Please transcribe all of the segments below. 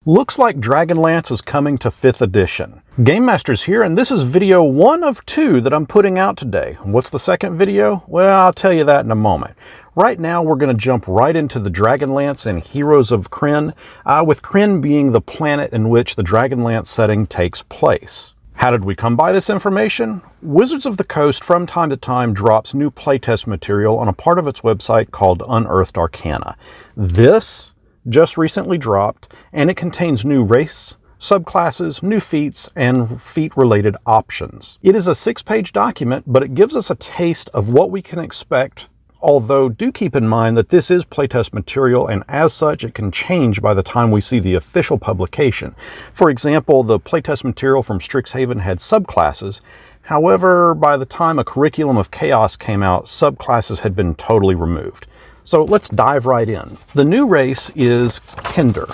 Looks like Dragonlance is coming to 5th edition. GameMasters here, and this is video 1 of 2 that I'm putting out today. What's the second video? Well, I'll tell you that in a moment. Right now, we're going to jump right into the Dragonlance and Heroes of Krynn, with Krynn being the planet in which the Dragonlance setting takes place. How did we come by this information? Wizards of the Coast from time to time drops new playtest material on a part of its website called Unearthed Arcana. This just recently dropped, and it contains new race, subclasses, new feats, and feat-related options. It is a 6-page document, but it gives us a taste of what we can expect, although do keep in mind that this is playtest material, and as such it can change by the time we see the official publication. For example, the playtest material from Strixhaven had subclasses. However, by the time A Curriculum of Chaos came out, subclasses had been totally removed. So let's dive right in. The new race is Kender.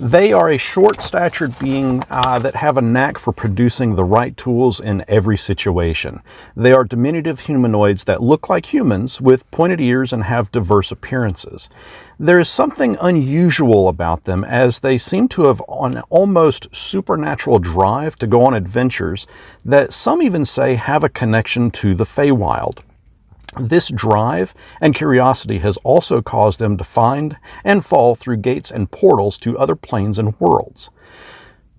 They are a short-statured being that have a knack for producing the right tools in every situation. They are diminutive humanoids that look like humans with pointed ears and have diverse appearances. There is something unusual about them, as they seem to have an almost supernatural drive to go on adventures that some even say have a connection to the Feywild. This drive and curiosity has also caused them to find and fall through gates and portals to other planes and worlds.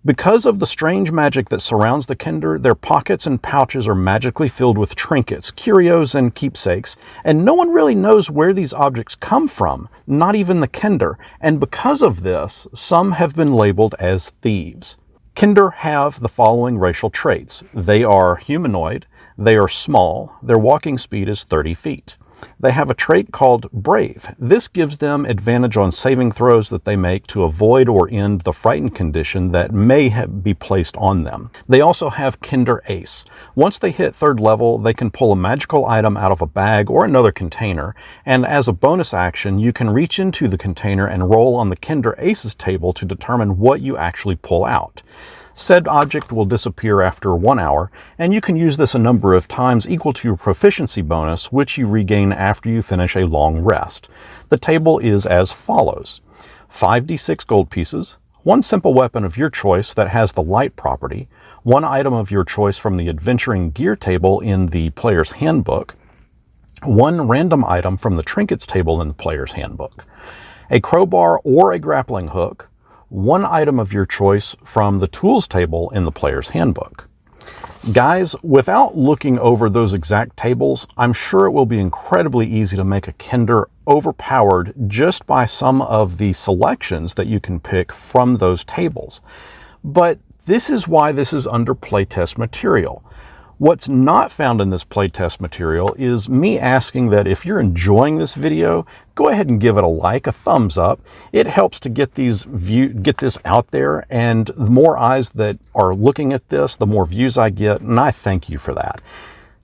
Because of the strange magic that surrounds the Kender, their pockets and pouches are magically filled with trinkets, curios, and keepsakes, and no one really knows where these objects come from, not even the Kender, and because of this, some have been labeled as thieves. Kender have the following racial traits. They are humanoid, they are small, their walking speed is 30 feet. They have a trait called Brave. This gives them advantage on saving throws that they make to avoid or end the frightened condition that may be placed on them. They also have Kender Ace. Once they hit 3rd level, they can pull a magical item out of a bag or another container, and as a bonus action, you can reach into the container and roll on the Kender Ace's table to determine what you actually pull out. Said object will disappear after 1 hour, and you can use this a number of times equal to your proficiency bonus, which you regain after you finish a long rest. The table is as follows: 5d6 gold pieces, 1 simple weapon of your choice that has the light property, 1 item of your choice from the adventuring gear table in the player's handbook, 1 random item from the trinkets table in the player's handbook, a crowbar or a grappling hook, 1 item of your choice from the tools table in the player's handbook. Guys, without looking over those exact tables, I'm sure it will be incredibly easy to make a Kender overpowered just by some of the selections that you can pick from those tables. But this is why this is under playtest material. What's not found in this playtest material is me asking that if you're enjoying this video, go ahead and give it a like, a thumbs up. It helps to get this out there, and the more eyes that are looking at this, the more views I get, and I thank you for that.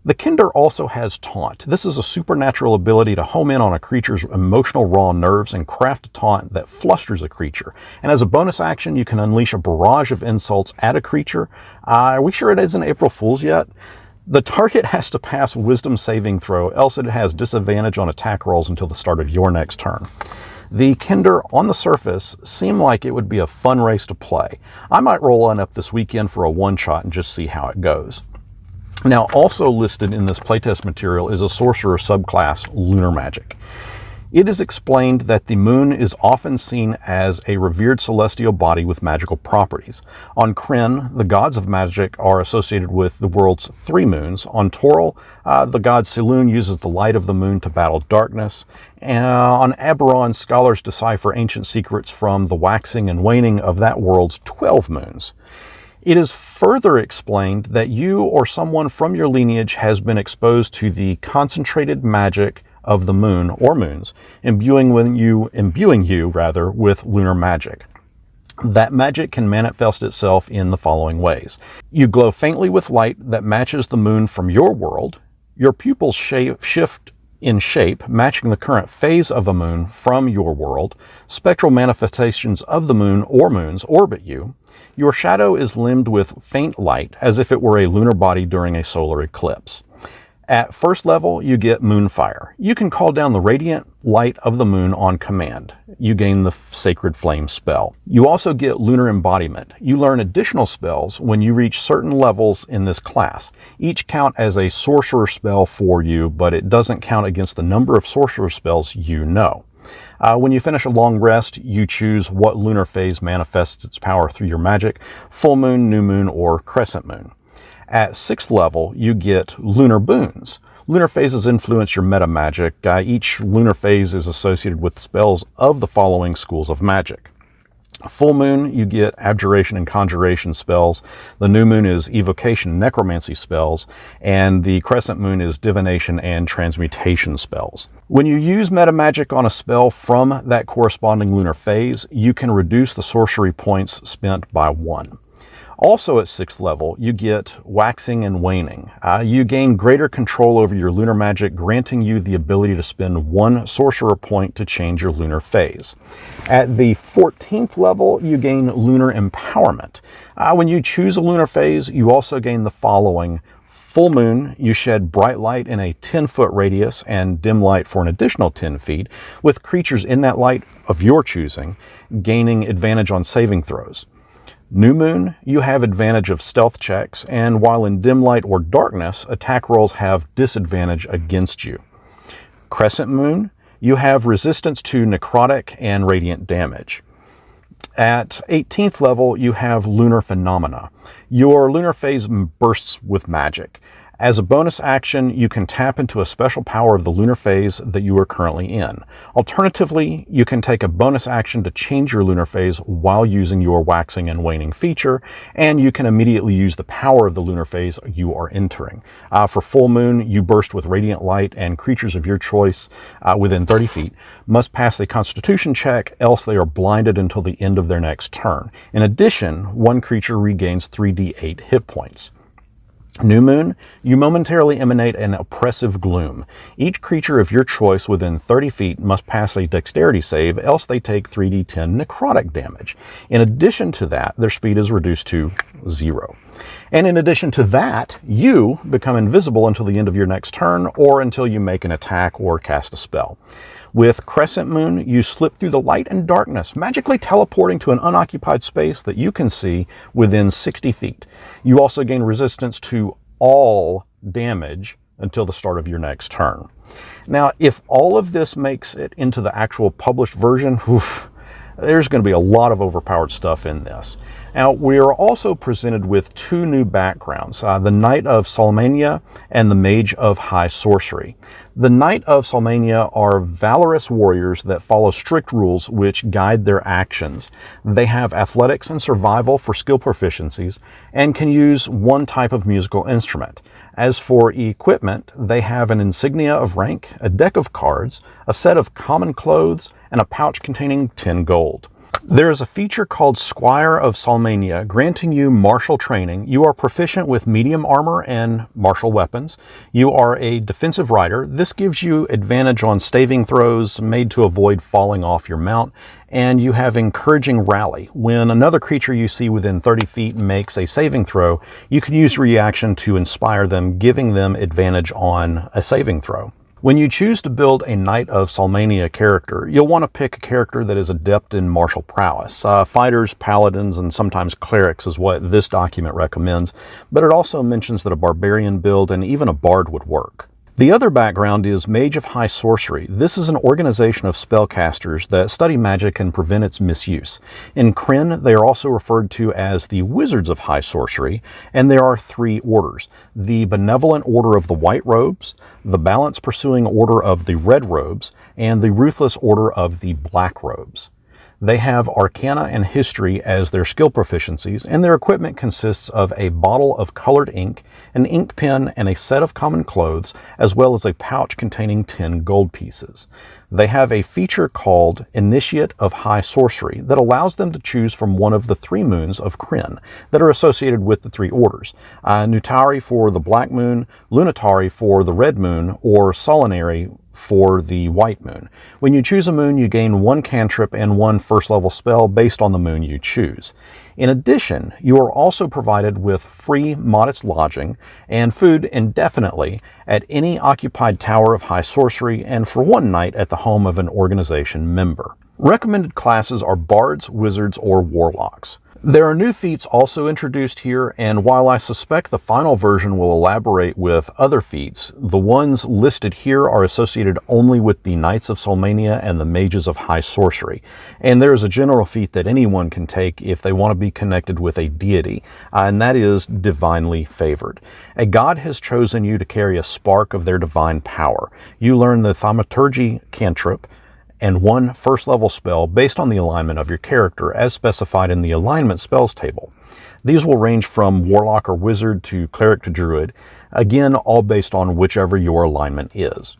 The Kender also has Taunt. This is a supernatural ability to home in on a creature's emotional raw nerves and craft a taunt that flusters a creature. And as a bonus action, you can unleash a barrage of insults at a creature. Are we sure it isn't April Fool's yet? The target has to pass Wisdom saving throw, else it has disadvantage on attack rolls until the start of your next turn. The Kender, on the surface, seem like it would be a fun race to play. I might roll on up this weekend for a one-shot and just see how it goes. Now, also listed in this playtest material is a sorcerer subclass, Lunar Magic. It is explained that the moon is often seen as a revered celestial body with magical properties. On Krynn, the gods of magic are associated with the world's 3 moons. On Toril, the god Selûne uses the light of the moon to battle darkness. On Aberon, scholars decipher ancient secrets from the waxing and waning of that world's 12 moons. It is further explained that you or someone from your lineage has been exposed to the concentrated magic of the moon or moons, imbuing you with lunar magic. That magic can manifest itself in the following ways. You glow faintly with light that matches the moon from your world. Your pupils shift in shape, matching the current phase of a moon from your world. Spectral manifestations of the moon or moons orbit you. Your shadow is limned with faint light, as if it were a lunar body during a solar eclipse. At first level, you get Moonfire. You can call down the radiant light of the moon on command. You gain the Sacred Flame spell. You also get Lunar Embodiment. You learn additional spells when you reach certain levels in this class. Each count as a sorcerer spell for you, but it doesn't count against the number of sorcerer spells you know. When you finish a long rest, you choose what lunar phase manifests its power through your magic: full moon, new moon, or crescent moon. At 6th level, you get Lunar Boons. Lunar phases influence your meta magic. Each lunar phase is associated with spells of the following schools of magic. Full moon, you get abjuration and conjuration spells. The new moon is evocation and necromancy spells. And the crescent moon is divination and transmutation spells. When you use meta magic on a spell from that corresponding lunar phase, you can reduce the sorcery points spent by 1. Also at 6th level, you get Waxing and Waning. You gain greater control over your lunar magic, granting you the ability to spend 1 sorcerer point to change your lunar phase. At the 14th level, you gain Lunar Empowerment. When you choose a lunar phase, you also gain the following: full moon, you shed bright light in a 10-foot radius and dim light for an additional 10 feet, with creatures in that light of your choosing gaining advantage on saving throws. New moon, you have advantage of stealth checks, and while in dim light or darkness, attack rolls have disadvantage against you. Crescent moon, you have resistance to necrotic and radiant damage. At 18th level, you have Lunar Phenomena. Your lunar phase bursts with magic. As a bonus action, you can tap into a special power of the lunar phase that you are currently in. Alternatively, you can take a bonus action to change your lunar phase while using your Waxing and Waning feature, and you can immediately use the power of the lunar phase you are entering. For full moon, you burst with radiant light, and creatures of your choice within 30 feet must pass a constitution check, else they are blinded until the end of their next turn. In addition, one creature regains 3d8 hit points. New moon, you momentarily emanate an oppressive gloom. Each creature of your choice within 30 feet must pass a dexterity save, else they take 3d10 necrotic damage. In addition to that, their speed is reduced to 0. And in addition to that, you become invisible until the end of your next turn, or until you make an attack or cast a spell. With Crescent Moon, you slip through the light and darkness, magically teleporting to an unoccupied space that you can see within 60 feet. You also gain resistance to all damage until the start of your next turn. Now, if all of this makes it into the actual published version, there's going to be a lot of overpowered stuff in this. Now, we are also presented with 2 new backgrounds, the Knight of Solamnia and the Mage of High Sorcery. The Knight of Solamnia are valorous warriors that follow strict rules which guide their actions. They have athletics and survival for skill proficiencies and can use 1 type of musical instrument. As for equipment, they have an insignia of rank, a deck of cards, a set of common clothes, and a pouch containing 10 gold. There is a feature called Squire of Solamnia, granting you martial training. You are proficient with medium armor and martial weapons. You are a defensive rider. This gives you advantage on staving throws made to avoid falling off your mount. And you have encouraging rally. When another creature you see within 30 feet makes a saving throw, you can use reaction to inspire them, giving them advantage on a saving throw. When you choose to build a Knight of Solamnia character, you'll want to pick a character that is adept in martial prowess. Fighters, paladins, and sometimes clerics is what this document recommends, but it also mentions that a barbarian build and even a bard would work. The other background is Mage of High Sorcery. This is an organization of spellcasters that study magic and prevent its misuse. In Krynn, they are also referred to as the Wizards of High Sorcery, and there are 3 orders: the Benevolent Order of the White Robes, the Balance Pursuing Order of the Red Robes, and the Ruthless Order of the Black Robes. They have Arcana and History as their skill proficiencies, and their equipment consists of a bottle of colored ink, an ink pen, and a set of common clothes, as well as a pouch containing 10 gold pieces. They have a feature called Initiate of High Sorcery that allows them to choose from one of the 3 moons of Krynn that are associated with the 3 orders: Nutari for the Black Moon, Lunatari for the Red Moon, or Solanary for the white moon. When you choose a moon, you gain 1 cantrip and 1 first level spell based on the moon you choose. In addition, you are also provided with free modest lodging and food indefinitely at any occupied tower of high sorcery and for 1 night at the home of an organization member. Recommended classes are bards, wizards, or warlocks. There are new feats also introduced here, and while I suspect the final version will elaborate with other feats, the ones listed here are associated only with the Knights of Solamnia and the Mages of High Sorcery. And there is a general feat that anyone can take if they want to be connected with a deity, and that is Divinely Favored. A god has chosen you to carry a spark of their divine power. You learn the Thaumaturgy cantrip, and 1 first level spell based on the alignment of your character as specified in the alignment spells table. These will range from warlock or wizard to cleric to druid, again all based on whichever your alignment is.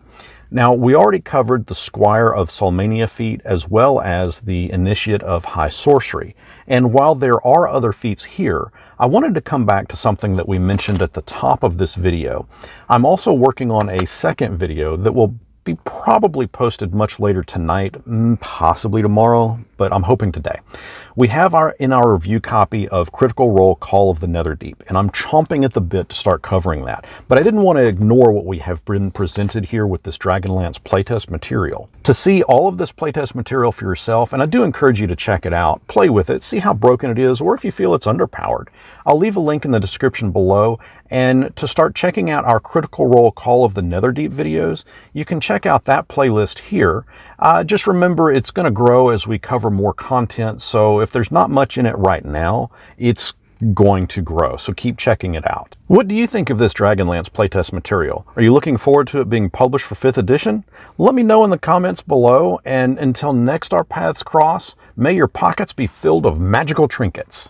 Now, we already covered the Squire of Solamnia feat as well as the Initiate of High Sorcery, and while there are other feats here, I wanted to come back to something that we mentioned at the top of this video. I'm also working on a second video that will be probably posted much later tonight, possibly tomorrow, but I'm hoping today. We have in our review copy of Critical Role Call of the Netherdeep, and I'm chomping at the bit to start covering that. But I didn't want to ignore what we have been presented here with this Dragonlance playtest material. To see all of this playtest material for yourself, and I do encourage you to check it out, play with it, see how broken it is, or if you feel it's underpowered. I'll leave a link in the description below, and to start checking out our Critical Role Call of the Netherdeep videos, you can check out that playlist here. Just remember, it's going to grow as we cover more content, so if there's not much in it right now, it's going to grow, so keep checking it out. What do you think of this Dragonlance playtest material? Are you looking forward to it being published for 5th edition? Let me know in the comments below, and until next our paths cross, may your pockets be filled of magical trinkets.